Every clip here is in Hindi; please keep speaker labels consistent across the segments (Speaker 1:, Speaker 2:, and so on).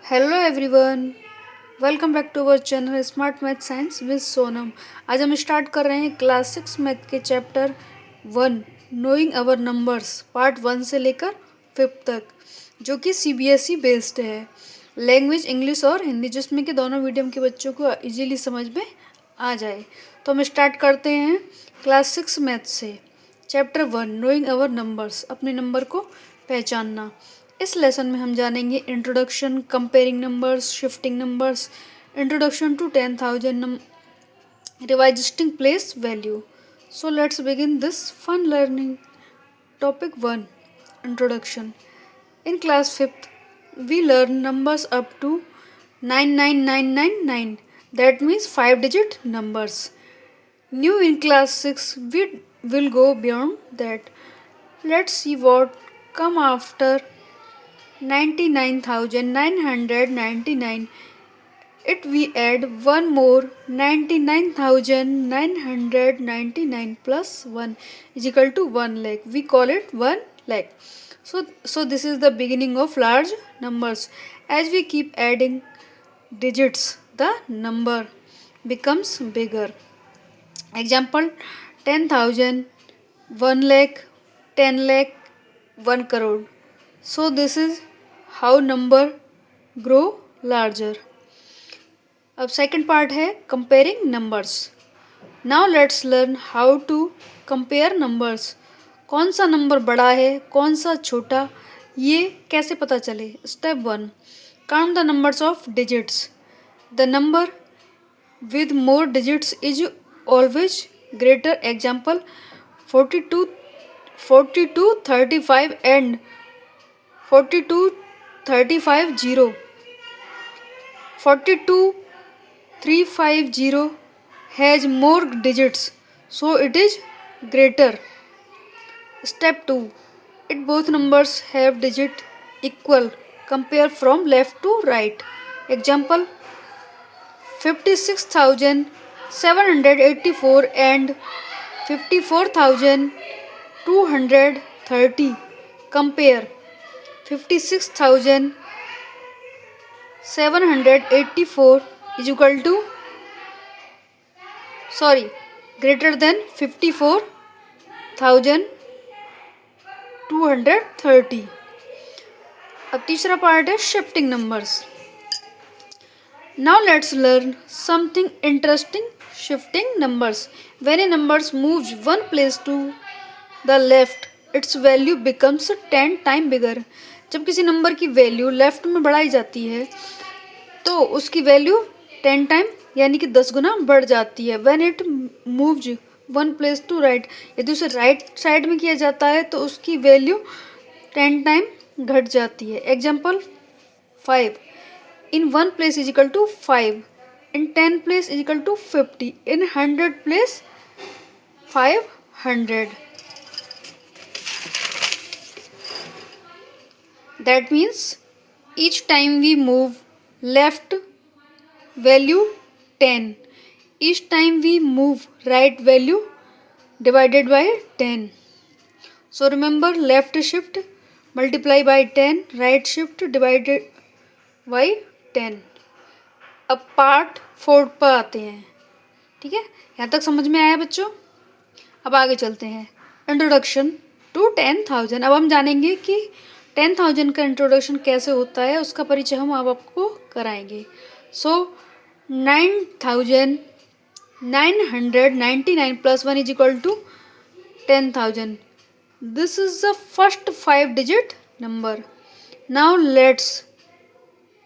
Speaker 1: Hello everyone, welcome back to our channel smart math science with Sonam. आज हम स्टार्ट कर रहे हैं क्लास 6 मैथ के chapter 1 knowing our numbers part 1 से लेकर 5 तक, जो कि सीबीएसई बेस्ड है। लैंग्वेज इंग्लिश और हिंदी, जिसमें कि दोनों मीडियम के बच्चों को इजीली समझ में आ जाए। तो हम स्टार्ट करते हैं क्लास 6 मैथ से। चैप्टर 1 नोइंग अवर नंबर्स, अपने नंबर को पहचानना। इस लेसन में हम जानेंगे introduction, comparing numbers, shifting numbers, introduction to 10,000, revisiting place value. So let's begin this fun learning. Topic 1 introduction. In class 5th, we learn numbers up to 99999. That means 5-digit numbers. New in class 6, we will go beyond that. Let's see what come after 99,999. It we add one more 99,999 plus 1 is equal to 1 lakh. We call it 1 lakh. So this is the beginning of large numbers. As we keep adding digits, the number becomes bigger. Example 10,000, 1 lakh, 10 lakh, 1 crore. So this is how number grow larger. अब सेकंड पार्ट है comparing numbers. Now let's learn how to compare numbers. कौन सा नंबर बड़ा है, कौन सा छोटा, ये कैसे पता चले। Step 1 count the numbers of digits. The number with more digits is always greater. Example 42, 42, 35 and 42, 35, 0. 42, 350 has more digits, so it is greater. Step 2 if both numbers have digit equal, compare from left to right. Example 56,784 and 54,230. Compare 56,784 is equal to greater than 54,230. अब तीसरा पार्ट है shifting numbers. Now let's learn something interesting. Shifting numbers. When a number moves one place to the left, its value becomes 10 times bigger. जब किसी नंबर की वैल्यू लेफ्ट में बढ़ाई जाती है तो उसकी वैल्यू 10 टाइम यानी कि 10 गुना बढ़ जाती है। When it moves one place to right, यदि उसे राइट साइड में किया जाता है तो उसकी वैल्यू 10 टाइम घट जाती है। Example 5 in 1 place is equal to 5, in 10 place is equal to 50, in 100 place 500. That means each time we move left, value 10, each time we move right, value divided by 10. So remember, left shift multiply by 10, right shift divided by 10. अब पार्ट 4 पर आते हैं। ठीक है, यहाँ तक समझ में आया बच्चों। अब आगे चलते हैं। Introduction to 10,000। अब हम जानेंगे कि 10,000 का इंट्रोडक्शन कैसे होता है, उसका परिचय हम अब आपको कराएंगे। So 9,999 plus 1 is equal to 10,000. This is the first 5-digit number. Now let's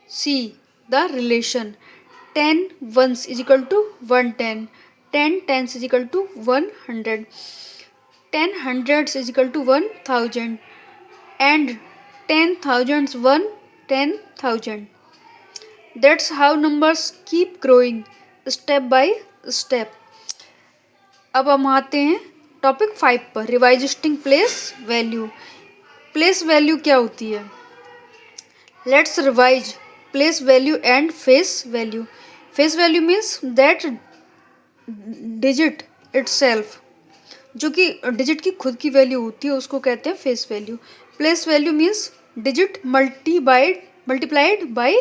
Speaker 1: see the relation. 10 ones is equal to 110, 10 tens is equal to 100, 10 hundreds is equal to 1,000, and 10 thousands 10,000. That's how numbers keep growing step by step. अब हम आते हैं टॉपिक 5 पर, रिवाइजिस्टिंग प्लेस वैल्यू। प्लेस वैल्यू क्या होती है? Let's revise place value and face value. Face value means that digit itself, जो कि डिजिट की खुद की वैल्यू होती है उसको कहते हैं face value. Place value means digit multiplied by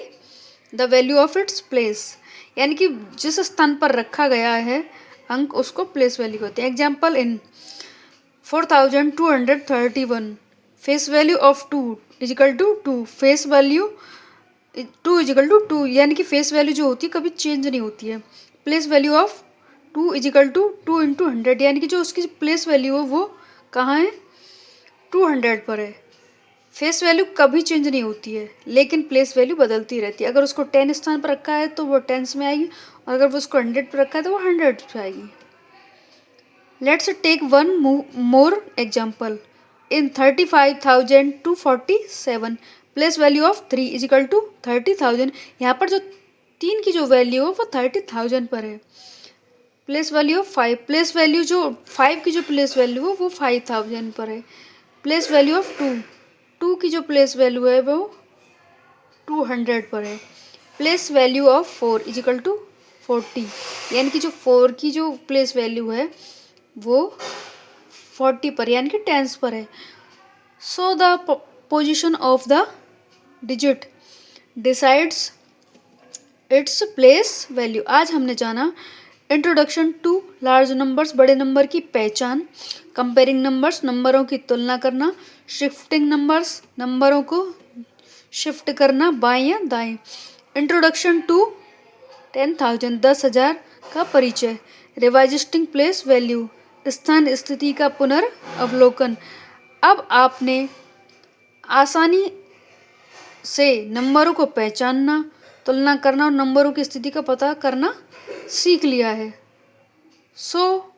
Speaker 1: the value of its place, यानी कि जिस स्थान पर रखा गया है अंक उसको प्लेस वैल्यू कहते हैं। Example in 4231 face value of 2 is equal to 2, face value 2 is equal to 2, यानी कि फेस वैल्यू जो होती है कभी चेंज नहीं होती है। Place value of 2 is equal to 2 into 100, यानी कि जो उसकी प्लेस वैल्यू है वो कहाँ है, 200 पर है। फेस वैल्यू कभी चेंज नहीं होती है लेकिन प्लेस वैल्यू बदलती रहती है। अगर उसको 10 स्थान पर रखा है तो वो टेंस में आएगी, और अगर वो उसको 100 पर रखा है तो वो 100 पे आएगी। Let's take one more example in 35,247 place value of 3 is equal to 30,000। यहाँ पर जो 3 की जो वैल्यू है वो 30,000 पर है। Place value of 5, place value जो 5 की जो प्लेस वैल्यू है वो 5,000 पर है। प्लेस वैल्यू ऑफ 2, 2 की जो प्लेस वैल्यू है वो 200 पर है। Place value of 4 is equal to 40, यानी कि जो 4 की जो प्लेस वैल्यू है वो 40 पर यानी कि टेंस पर है। So the position of the digit decides its place value. आज हमने जाना इंट्रोडक्शन टू लार्ज नंबर्स, बड़े नंबर की पहचान, कंपेयरिंग नंबर्स, नंबरों की तुलना करना, शिफ्टिंग नंबर्स, नंबरों को शिफ्ट करना बाएं या दाएं। इंट्रोडक्शन टू 10,000 10,000 का परिचय। रिवाइजिस्टिंग प्लेस वैल्यू, स्थान स्थिति का पुनर्अवलोकन। अब आपने आसानी से नंबरों को पहचानना, तुलना करना और नंबरों की स्थिति का पता करना सीख लिया है। So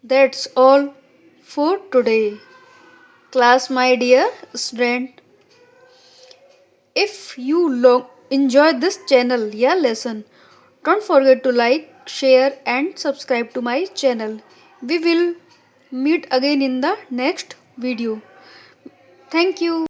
Speaker 1: that's all for today class my dear student. If you enjoy this channel या lesson, don't forget to like, share and subscribe to my channel. We will meet again in the next video. Thank you.